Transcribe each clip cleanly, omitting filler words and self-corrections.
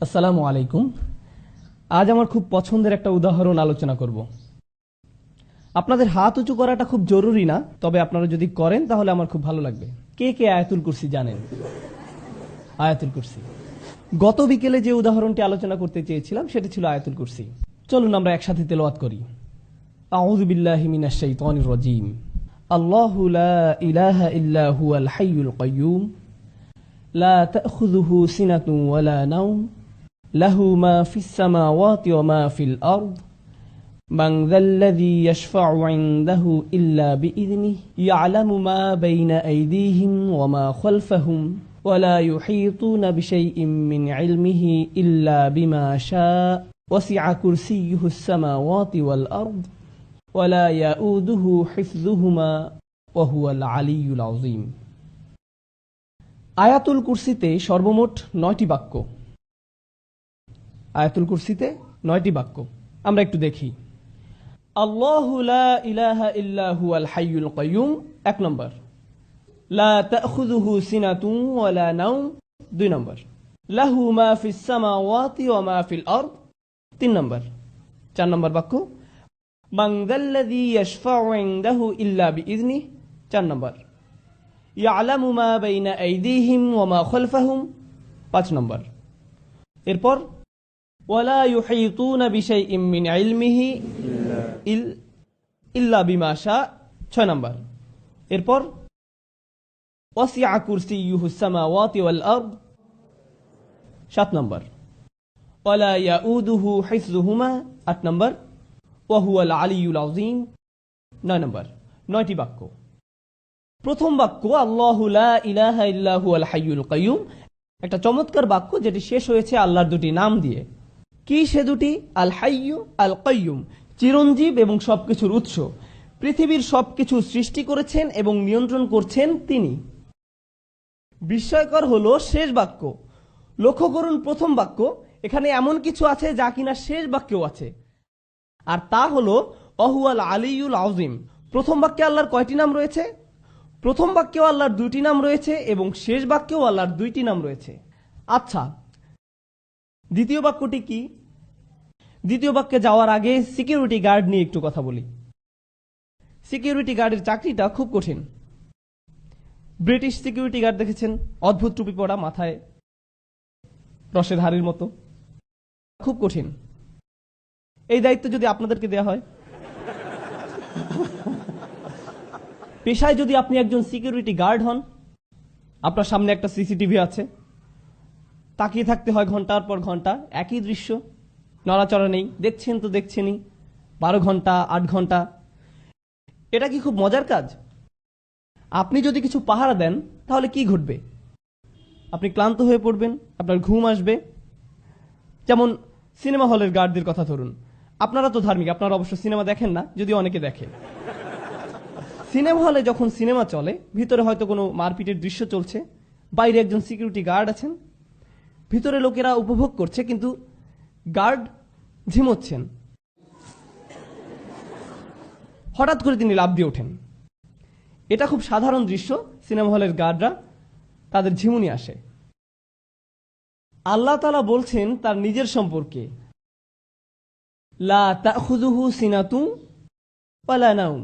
আসসালামু আলাইকুম। আজ আমার খুব পছন্দের একটা উদাহরণ আলোচনা করব। আপনাদের হাত উঁচু করাটা খুব জরুরি না, তবে আপনারা যদি করেন তাহলে আমার খুব ভালো লাগবে। কে কে আয়াতুল কুরসি জানেন? আয়াতুল কুরসি। গত বিকেলে যে উদাহরণটি আলোচনা করতে চেয়েছিলাম সেটি ছিল আয়াতুল কুরসি। চলুন আমরা একসাথে তেলাওয়াত করি। আউযু বিল্লাহি মিনাশ শাইতানির রাজীম। আল্লাহু লা ইলাহা ইল্লা হুয়াল হাইয়ুল কাইয়্যুম লা তাখুযুহু সিনাতুন ওয়ালা নাওম লাহু মা ফিস সামাওয়াতি ওয়া মা ফিল আরদ মান যাল্লাযী ইয়াশফা'ু 'ইনদাহু ইল্লা বিইযনিহি ইয়া'লামু মা বাইনা আইদিহিম ওয়া মা খালফাহুম ওয়া লা ইউহীতুনা বিশাইইন মিন 'ইলমিহি ইল্লা বিমা শা'a ওয়াসি'a কুরসিয়্যুহুস সামাওয়াতি ওয়াল আরদ ওয়া লা ইয়াউদুহু হিফযুহুমা ওয়া হুয়াল 'আলিয়্যুল 'আযীম। আয়াতুল কুরসিতে সর্বমোট ৯টি বাক্য। আয়াতুল কুরসিতে ৯টি বাক্য। আমরা একটু দেখি। আল্লাহু লা ইলাহা ইল্লা হুয়াল হাইয়ুল কাইয়্যুম ১ নম্বর। লা তাখুযুহু সিনাতুন ওয়ালা নাওম ২ নম্বর। লাহু মা ফিস সামাওয়াতি ওয়া মা ফিল আরদ ৩ নম্বর। ৪ নম্বর বাক্য। মান যাল্লাযী ইয়াশফা'ু 'ইনদাহু ইল্লা বিইযনিহি ৪ নম্বর। ইয়া'লামু মা বাইনা আইদিহিম ওয়া মা খালফাহুম ৫ নম্বর। এরপর ওয়ালা ইউহীতুনা বিশাইইন মিন ইলমিহি ইল্লা বিমা শা'a ৬ নম্বর। এরপর ওয়াসি'a কুরসিয়্যুহুস সামাওয়াতি ওয়াল আরদ ৭ নম্বর। ওয়ালা ইয়াউদুহু হিফযুহুমা ৮ নম্বর। ওয়া হুয়াল আলিয়্যুল আযীম ৯ নম্বর। ৯টি বাক্য। প্রথম বাক্য আল্লাহু লা ইলাহা ইল্লা হুয়াল হাইয়ুল কাইয়্যুম, একটা চমৎকার বাক্য যেটি শেষ হয়েছে আল্লাহর দুটি নাম দিয়ে। কি সে দুটি? আল হাইয়্যু, আল কাইয়্যুম, চিরঞ্জীব এবং সবকিছুর উৎস। পৃথিবীর সবকিছু সৃষ্টি করেছেন এবং নিয়ন্ত্রণ করছেন তিনি। বিস্ময়কর হলো শেষ বাক্য। লক্ষ্য করুন প্রথম বাক্য, এখানে এমন কিছু আছে যা কিনা শেষ বাক্যেও আছে, আর তা হলো ওয়াহুয়াল আলিয়্যুল আযীম। প্রথম বাক্যে আল্লাহর কয়টি নাম রয়েছে? প্রথম বাক্যেও আল্লাহর ২টি নাম রয়েছে এবং শেষ বাক্যেও আল্লাহর ২টি নাম রয়েছে। আচ্ছা, দ্বিতীয় বাক্যটি কি? দ্বিতীয় বাক্যে যাওয়ার আগে সিকিউরিটি গার্ড নিয়ে একটু কথা বলি। সিকিউরিটি গার্ডের চাকরিটা খুব কঠিন। ব্রিটিশ সিকিউরিটি গার্ড দেখেছেন? অদ্ভুত টুপি পরা, মাথায় রসের হাড়ির মতো। খুব কঠিন। এই দায়িত্ব যদি আপনাদেরকে দেয়া হয়, পেশায় যদি আপনি একজন সিকিউরিটি গার্ড হন, আপনার সামনে একটা সিসিটিভি আছে, তাকিয়ে থাকতে হয় ঘন্টার পর ঘন্টা, একই দৃশ্য, নড়াচড়া নেই, দেখছেন তো দেখছেনই, ১২ ঘন্টা ৮ ঘন্টা। এটা কি খুব মজার কাজ? আপনি যদি কিছু পাহারা দেন তাহলে কি ঘটবে? আপনি ক্লান্ত হয়ে পড়বেন, আপনার ঘুম আসবে। যেমন সিনেমা হলের গার্ডদের কথা ধরুন। আপনারা তো ধার্মিক, আপনারা অবশ্য সিনেমা দেখেন না, যদিও অনেকে দেখে। সিনেমা হলে যখন সিনেমা চলে, ভিতরে হয়তো কোনো মারপিটের দৃশ্য চলছে, বাইরে একজন সিকিউরিটি গার্ড আছেন, ভিতরে লোকেরা উপভোগ করছে, কিন্তু গার্ড ঝিমোচ্ছেন। হঠাৎ করে তিনি লাফ দিয়ে ওঠেন। এটা খুব সাধারণ দৃশ্য। সিনেমা হলের গার্ডরা, তাদের ঝিমুনি আসে। আল্লাহ তাআলা বলছেন তার নিজের সম্পর্কে, লা তাখুযুহু সিনাতুন ওয়ালা নাওম।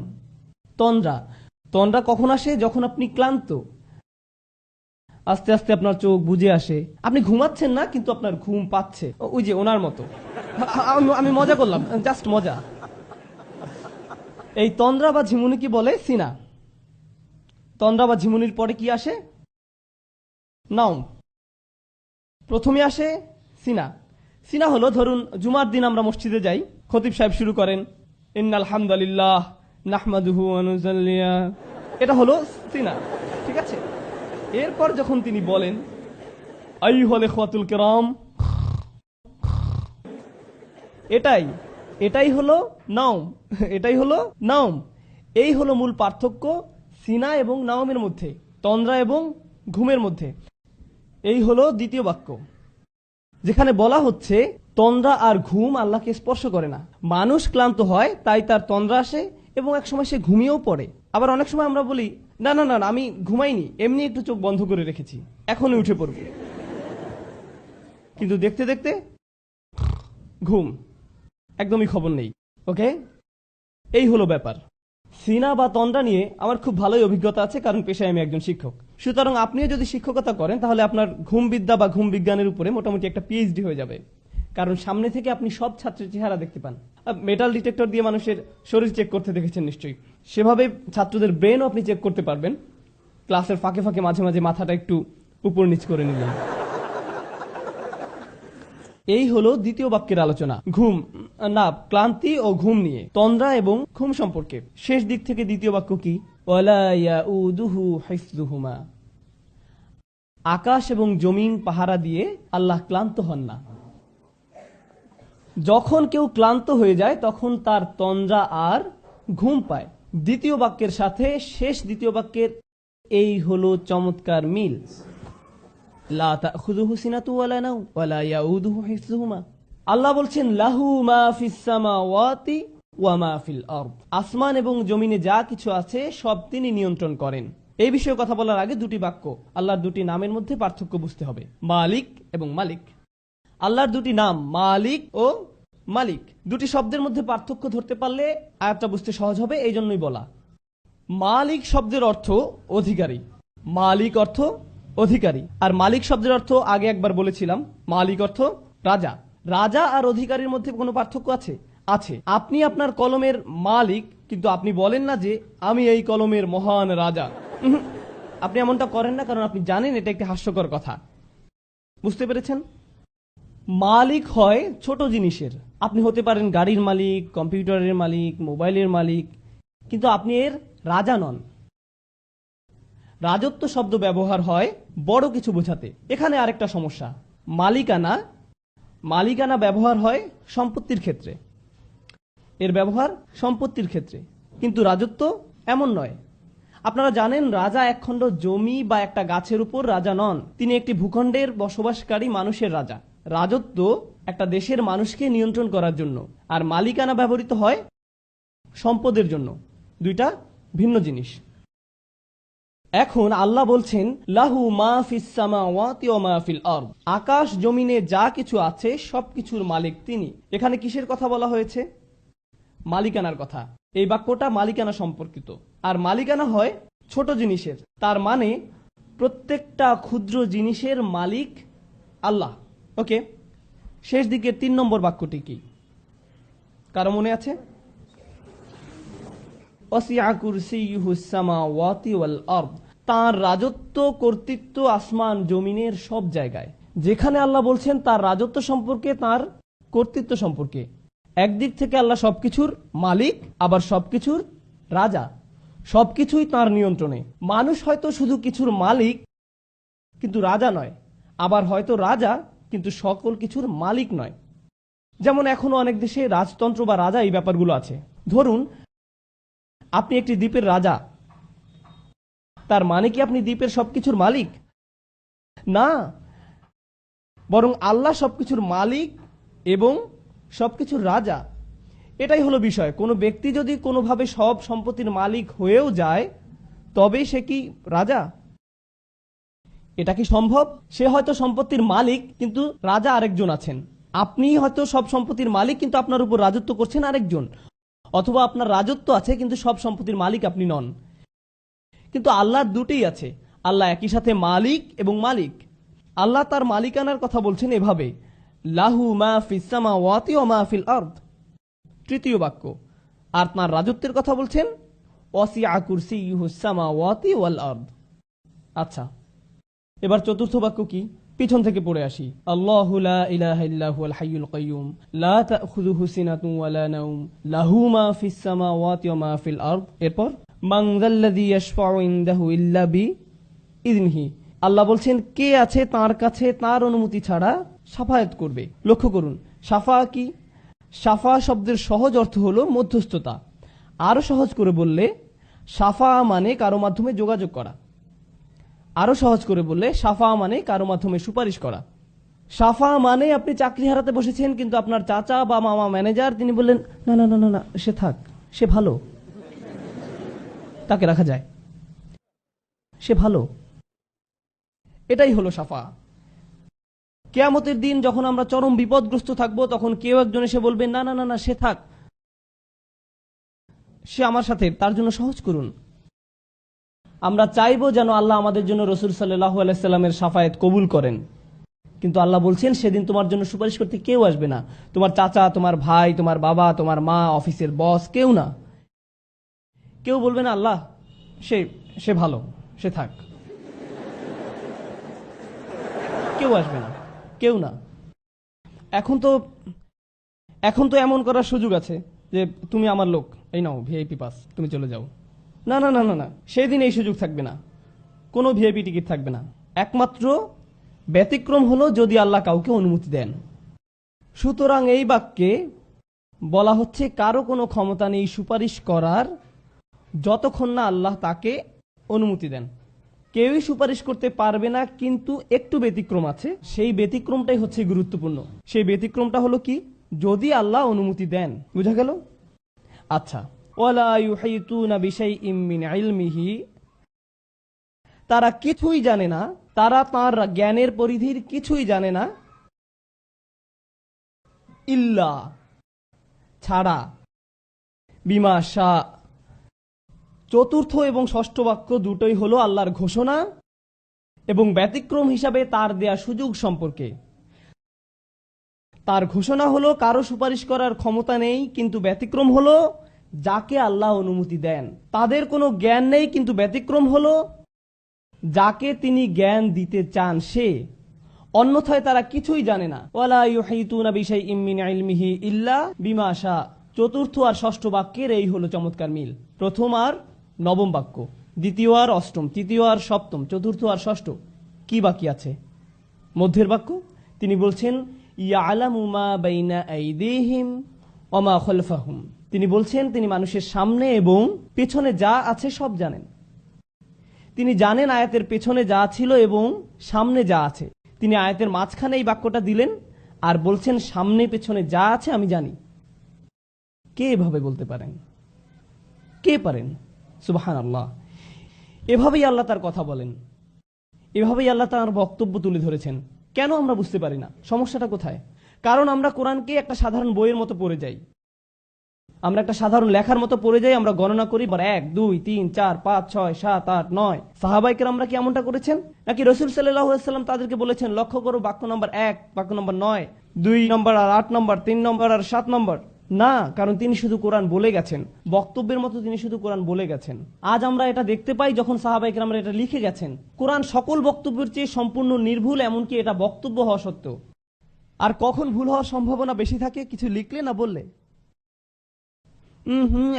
তন্দ্রা। তন্দ্রা কখন আসে? যখন আপনি ক্লান্ত, আস্তে আস্তে আপনার চোখ বুজে আসে, আপনি ঘুমাচ্ছেন না কিন্তু আপনার ঘুম পাচ্ছে। ওই যে ওনার মতো। আমি মজা করলাম, জাস্ট মজা। এই তন্দ্রা বা ঝিমুনি কি বলে? সিনা। তন্দ্রা বা ঝিমুনির পরে কি আসে? নাওম। প্রথমে আসে সিনা। সিনা হলো, ধরুন জুমার দিন আমরা মসজিদে যাই, খতিব সাহেব শুরু করেন ইন্নাল হামদুলিল্লাহ নাহমাদুহু ওয়া নুসাল্লি। এটা হলো সিনা, ঠিক আছে? এরপর যখন তিনি বলেন আইয়ুহাল ইখওয়াতুল কিরাম, এটাই হলো নাওম। এটাই হলো নাওম। এই হলো মূল পার্থক্য সিনা এবং নাওমের মধ্যে, তন্দ্রা এবং ঘুমের মধ্যে। এই হলো দ্বিতীয় বাক্য, যেখানে বলা হচ্ছে তন্দ্রা আর ঘুম আল্লাহকে স্পর্শ করে না। মানুষ ক্লান্ত হয়, তাই তার তন্দ্রা আসে এবং এক সময় সে ঘুমিয়েও পড়ে। আবার অনেক সময় আমরা বলি, না না না আমি ঘুমাইনি, এমনি একটু চোখ বন্ধ করে রেখেছি, এখনই উঠে পড়ব। কিন্তু দেখতে দেখতে ঘুম, একদমই খবর নেই। ওকে, এই হলো ব্যাপার। সিনা বা তন্দ্রা নিয়ে আমার খুব ভালোই অভিজ্ঞতা আছে, কারণ পেশায় আমি একজন শিক্ষক। সুতরাং আপনিও যদি শিক্ষকতা করেন তাহলে আপনার ঘুম বিদ্যা বা ঘুম বিজ্ঞানের উপরে মোটামুটি একটা পিএইচডি হয়ে যাবে, কারণ সামনে থেকে আপনি সব ছাত্রের চেহারা দেখতে পান। মেটাল ডিটেক্টর দিয়ে মানুষের শরীর চেক করতে দেখেছেন নিশ্চয়ই, সেভাবে ছাত্রদের ব্রেনও আপনি চেক করতে পারবেন। ক্লাসের ফাঁকে ফাঁকে মাঝে মাঝে মাথাটা একটু উপর নিচ করে নিলেন। এই হলো দ্বিতীয় বাক্যের আলোচনা, ঘুম না ক্লান্তি ও ঘুম নিয়ে, তন্দ্রা এবং ঘুম সম্পর্কে। শেষ দিক থেকে দ্বিতীয় বাক্য কি? ওয়ালা ইয়াউদুহু হিফযুহুমা। আকাশ এবং জমিন পাহারা দিয়ে আল্লাহ ক্লান্ত হন না। যখন কেউ ক্লান্ত হয়ে যায় তখন তার তন্দ্রা আর ঘুম পায়। দ্বিতীয় বাক্যের সাথে শেষ দ্বিতীয় বাক্যের এই হলো চমৎকার মিল। লা তাখুযুহু সিনাতু ওয়ালা নাওম ওয়ালা ইয়াউদুহু হিফযুহুমা। আল্লাহ বলছেন লাহু মা ফিস সামাওয়াতি ওয়া মা ফিল আরদ। আসমান এবং জমিনে যা কিছু আছে সব তিনি নিয়ন্ত্রণ করেন। এই বিষয়ে কথা বলার আগে দুটি বাক্য, আল্লাহর দুটি নামের মধ্যে পার্থক্য বুঝতে হবে, মালিক এবং মালিক। আল্লাহর দুটি নাম মালিক ও মালিক, দুটি শব্দের মধ্যে পার্থক্য ধরতে পারলে আয়াতটা বুঝতে সহজ হবে, এই জন্যই বলা। মালিক শব্দের অর্থ অধিকারী, মালিক অর্থ অধিকারী, আর মালিক শব্দের অর্থ আগে একবার বলেছিলাম, মালিক অর্থ রাজা। রাজা আর অধিকারীর মধ্যে কোনো পার্থক্য আছে? আছে। আপনি আপনার কলমের মালিক, কিন্তু আপনি বলেন না যে আমি এই কলমের মহান রাজা। আপনি এমনটা করেন না, কারণ আপনি জানেন এটা একটি হাস্যকর কথা। বুঝতে পেরেছেন? মালিক হয় ছোট জিনিসের। আপনি হতে পারেন গাড়ির মালিক, কম্পিউটারের মালিক, মোবাইলের মালিক, কিন্তু আপনি এর রাজা নন। রাজত্ব শব্দ ব্যবহার হয় বড় কিছু বোঝাতে। এখানে আরেকটা সমস্যা, মালিকানা ব্যবহার হয় সম্পত্তির ক্ষেত্রে, এর ব্যবহার সম্পত্তির ক্ষেত্রে, কিন্তু রাজত্ব এমন নয়। আপনারা জানেন রাজা একখণ্ড জমি বা একটা গাছের উপর রাজা নন, তিনি একটি ভূখণ্ডের বসবাসকারী মানুষের রাজা। রাজত্ব একটা দেশের মানুষকে নিয়ন্ত্রণ করার জন্য, আর মালিকানা ব্যবহৃত হয় সম্পদের জন্য, দুইটা ভিন্ন জিনিস। এখন আল্লাহ বলছেন লাহু মা ফিস সামাওয়াতি ওয়া মা ফিল আরদ। আকাশ জমিনে যা কিছু আছে সবকিছুর মালিক তিনি। এখানে কিসের কথা বলা হয়েছে? মালিকানার কথা। এই বাক্যটা মালিকানা সম্পর্কিত, আর মালিকানা হয় ছোট জিনিসের, তার মানে প্রত্যেকটা ক্ষুদ্র জিনিসের মালিক আল্লাহ। ওকে, শেষ দিকের 3 নম্বর বাক্যটি কি কারো মনে আছে? ওয়াসিআ কুরসিয়ুহুস সামাওয়াতি ওয়াল আরদ। তার রাজত্ব কর্তৃত্ব আসমান জমিনের সব জায়গায়। যেখানে আল্লাহ বলছেন তার রাজত্ব সম্পর্কে, তার কর্তৃত্ব সম্পর্কে, একদিক থেকে আল্লাহ সবকিছুর মালিক, আবার সবকিছুর রাজা, সবকিছুই তার নিয়ন্ত্রণে। মানুষ হয়তো শুধু কিছুর মালিক কিন্তু রাজা নয়, আবার হয়তো রাজা কিন্তু সকল কিছুর মালিক নয়। যেমন এখনো অনেক দেশে রাজতন্ত্র বা রাজা এই ব্যাপারগুলো আছে। ধরুন আপনি একটি দ্বীপের রাজা, তার মানে কি আপনি দ্বীপের সবকিছুর মালিক? না, বরং আল্লাহ সবকিছুর মালিক এবং সবকিছুর রাজা। এটাই হলো বিষয়। কোনো ব্যক্তি যদি কোনোভাবে সব সম্পত্তির মালিক হয়েও যায়, তবে সে কি রাজা? এটা কি সম্ভব? সে হয়তো সম্পত্তির মালিক, কিন্তু রাজা আরেকজন আছেন। আপনি হয়তো সব সম্পত্তির মালিক, কিন্তু আপনার উপর রাজত্ব করছেন আরেকজন। অথবা আপনার রাজত্ব আছে কিন্তু সব সম্পত্তির মালিক আপনি নন। কিন্তু আল্লাহর দুটোই আছে, আল্লাহ একই সাথে মালিক এবং মালিক। আল্লাহ তার মালিকানার কথা বলছেন এভাবে, লাহু মা ফিস সামাওয়াতি ওয়া মা ফিল আরদ, তৃতীয় বাক্য। আর তার রাজত্বের কথা বলছেন ওয়াসিআ কুরসিয়ুহুস সামাওয়াতি ওয়াল আরদ। আচ্ছা, এবার চতুর্থ বাক্য কি? পিছন থেকে পড়ে আসি। আল্লাহু লা ইলাহা ইল্লা হুয়াল হাইয়ুল কাইয়্যুম লা তাখুযুহু সিনাতুন ওয়ালা নাওম লাহু মা ফিস সামাওয়াতি ওয়া মা ফিল আরদ। এরপর মান যাল্লাযী ইয়াশফাউ ইনদাহু ইল্লা বিইযনিহি। আল্লাহ বলছেন কে আছে তার কাছে তার অনুমতি ছাড়া শাফায়াত করবে। লক্ষ্য করুন, শাফা কি? শাফা শব্দের সহজ অর্থ হলো মধ্যস্থতা। আরো সহজ করে বললে শাফা মানে কারো মাধ্যমে যোগাযোগ করা। আরো সহজ করে বললে শাফা মানে কারো মাধ্যমে সুপারিশ করা। সাফা মানে আপনি চাকরি হারাতে বসেছেন, কিন্তু আপনার চাচা বা মামা ম্যানেজার, তিনি বললেন না না না না না, সে থাক, সে ভালো, তাকে রাখা যায়, সে ভালো। এটাই হলো সাফা। কিয়ামতের দিন যখন আমরা চরম বিপদগ্রস্ত থাকবো, তখন কেউ একজন এসে বলবে না না না না, সে থাক, সে আমার সাথে, তার জন্য সহজ করুন। আমরা চাইবো যেন আল্লাহ আমাদের জন্য রাসূল সাল্লাল্লাহু আলাইহি সাল্লামের শাফায়াত কবুল করেন, কিন্তু আল্লাহ বলছেন সেদিন তোমার জন্য সুপারিশ করতে কেউ আসবে না। তোমার চাচা, তোমার ভাই, তোমার বাবা, তোমার মা, অফিসের বস, কেউ না। কেউ বলবে না আল্লাহ সে সে ভালো, সে থাক। কেউ আসবে না, কেউ না। এখন তো এমন করার সুযোগ আছে যে তুমি আমার লোক, এই নাও ভিআইপি পাস, তুমি চলে যাও। না না না না না, সেদিন এই সুযোগ থাকবে না, কোনো ভিআইপি টিকিট থাকবে না। একমাত্র ব্যতিক্রম হলো যদি আল্লাহ কাউকে অনুমতি দেন। সুতরাং এই বাক্যে বলা হচ্ছে কারো কোনো ক্ষমতা নেই সুপারিশ করার যতক্ষণ না আল্লাহ তাকে অনুমতি দেন। কেউই সুপারিশ করতে পারবে না, কিন্তু একটু ব্যতিক্রম আছে। সেই ব্যতিক্রমটাই হচ্ছে গুরুত্বপূর্ণ। সেই ব্যতিক্রমটা হলো কি, যদি আল্লাহ অনুমতি দেন। বুঝা গেল? আচ্ছা, ওয়ালা ইউহিতুনা বিশাইইম মিন ইলমিহি, তারা কিছুই জানে না, তারা তার জ্ঞানের পরিধির কিছুই জানে না, ইল্লা ছাড়া, বিমা শাআ, চতুর্থ এবং ষষ্ঠ বাক্য দুটোই হলো আল্লাহর ঘোষণা এবং ব্যতিক্রম হিসাবে তার দেয়া সুযোগ সম্পর্কে। তার ঘোষণা হলো কারো সুপারিশ করার ক্ষমতা নেই, কিন্তু ব্যতিক্রম হলো যাকে আল্লাহ অনুমতি দেন। তাদের কোনো জ্ঞান নেই, কিন্তু ব্যতিক্রম হলো যাকে তিনি জ্ঞান দিতে চান সে। অন্যথায় তারা কিছুই জানে না। ওয়ালা ইউহিতুনা বিশাইইম মিন ইলমিহি ইল্লা বিমা শাআ। চতুর্থ আর ষষ্ঠ বাক্যের এই হলো চমৎকার মিল। প্রথম আর নবম বাক্য, দ্বিতীয় আর অষ্টম, তৃতীয় আর সপ্তম, চতুর্থ আর ষষ্ঠ। কি বাকি আছে? মধ্যের বাক্য। তিনি বলছেন ইয়ালামু মা বাইনা আইদিহিম ওয়া মা খালফাহুম। তিনি বলছেন তিনি মানুষের সামনে এবং পেছনে যা আছে সব জানেন। তিনি জানেন আয়াতের পেছনে যা ছিল এবং সামনে যা আছে। তিনি আয়াতের মাঝখানে এই বাক্যটা দিলেন আর বলছেন সামনে পেছনে যা আছে আমি জানি। কে এভাবে বলতে পারেন? কে পারেন? সুবহানাল্লাহ। এভাবেই আল্লাহ তার কথা বলেন, এভাবেই আল্লাহ তার বক্তব্য তুলে ধরেছেন। কেন আমরা বুঝতে পারি না? সমস্যাটা কোথায়? কারণ আমরা কোরআনকে একটা সাধারণ বইয়ের মতো পড়ে যাই, আমরা একটা সাধারণ লেখার মতো পড়ে যাই। আমরা গণনা করি 1 2 3 4 5 6 7 8 9। সাহাবায়ে কেরামরা কি এমনটা করেছেন? নাকি রাসূল সাল্লাল্লাহু আলাইহি ওয়াসাল্লাম তাদেরকে বলেছেন লক্ষ্য করো বাক্য নম্বর 1, বাক্য নম্বর 9, 2 নম্বর আর 8 নম্বর, 3 নম্বর আর 7 নম্বর? না, কারণ তিনি শুধু কোরআন বলে গেছেন, বক্তব্যের মতো তিনি শুধু কোরআন বলে গেছেন। আজ আমরা এটা দেখতে পাই যখন সাহাবায়ে কেরামরা এটা লিখে গেছেন। কোরআন সকল বক্তব্যের চেয়ে সম্পূর্ণ নির্ভুল, এমনকি এটা বক্তব্য হওয়া সত্ত্বেও। আর কখন ভুল হওয়ার সম্ভাবনা বেশি থাকে? কিছু লিখলে না বললে।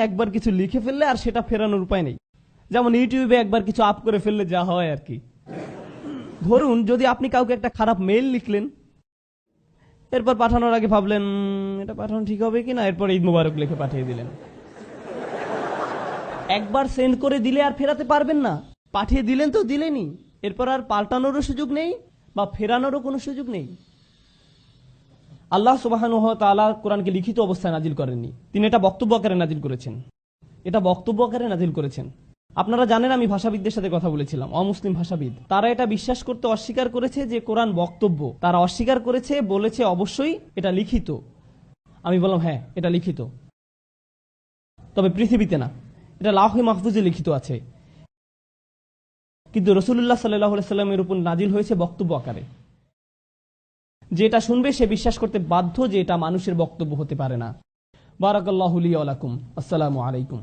একবার কিছু লিখে ফেললে আর সেটা ফেরানোর উপায় নেই। যেমন ইউটিউবে একবার কিছু আপ করে ফেললে যা হয় আর কি। ধরুন যদি আপনি কাউকে একটা খারাপ মেইল লিখলেন, এরপর পাঠানোর আগে ভাবলেন এটা পাঠানো ঠিক হবে কিনা, এরপর ঈদ মুবারক লিখে পাঠিয়ে দিলেন। একবার সেন্ড করে দিলে আর ফেরাতে পারবেন না। পাঠিয়ে দিলেন তো দিলেনই, এরপর আর পাল্টানোরও সুযোগ নেই বা ফেরানোরও কোনো সুযোগ নেই। আল্লাহ সুবহানাহু ওয়া তাআলা কোরআনকে লিখিত অবস্থায় নাজিল করেননি, তিনি এটা বক্তব্য আকারে নাজিল করেছেন। এটা বক্তব্য আকারে নাজিল করেছেন। আপনারা জানেন আমি ভাষাবিদদের সাথে কথা বলেছিলাম, অমুসলিম ভাষাবিদ। তারা এটা বিশ্বাস করতে অস্বীকার করেছে যে কোরআন বক্তব্য। তারা অস্বীকার করেছে, বলেছে অবশ্যই এটা লিখিত। আমি বললাম হ্যাঁ এটা লিখিত, তবে পৃথিবীতে না, এটা লাওহে মাহফুজে লিখিত আছে। কিন্তু রাসূলুল্লাহ সাল্লাল্লাহু আলাইহি ওয়াসাল্লামের উপর নাজিল হয়েছে বক্তব্য আকারে। যেটা শুনবে সে বিশ্বাস করতে বাধ্য যে এটা মানুষের বক্তব্য হতে পারে না। বারাকাল্লাহু লি ওয়া লাকুম। আসসালামু আলাইকুম।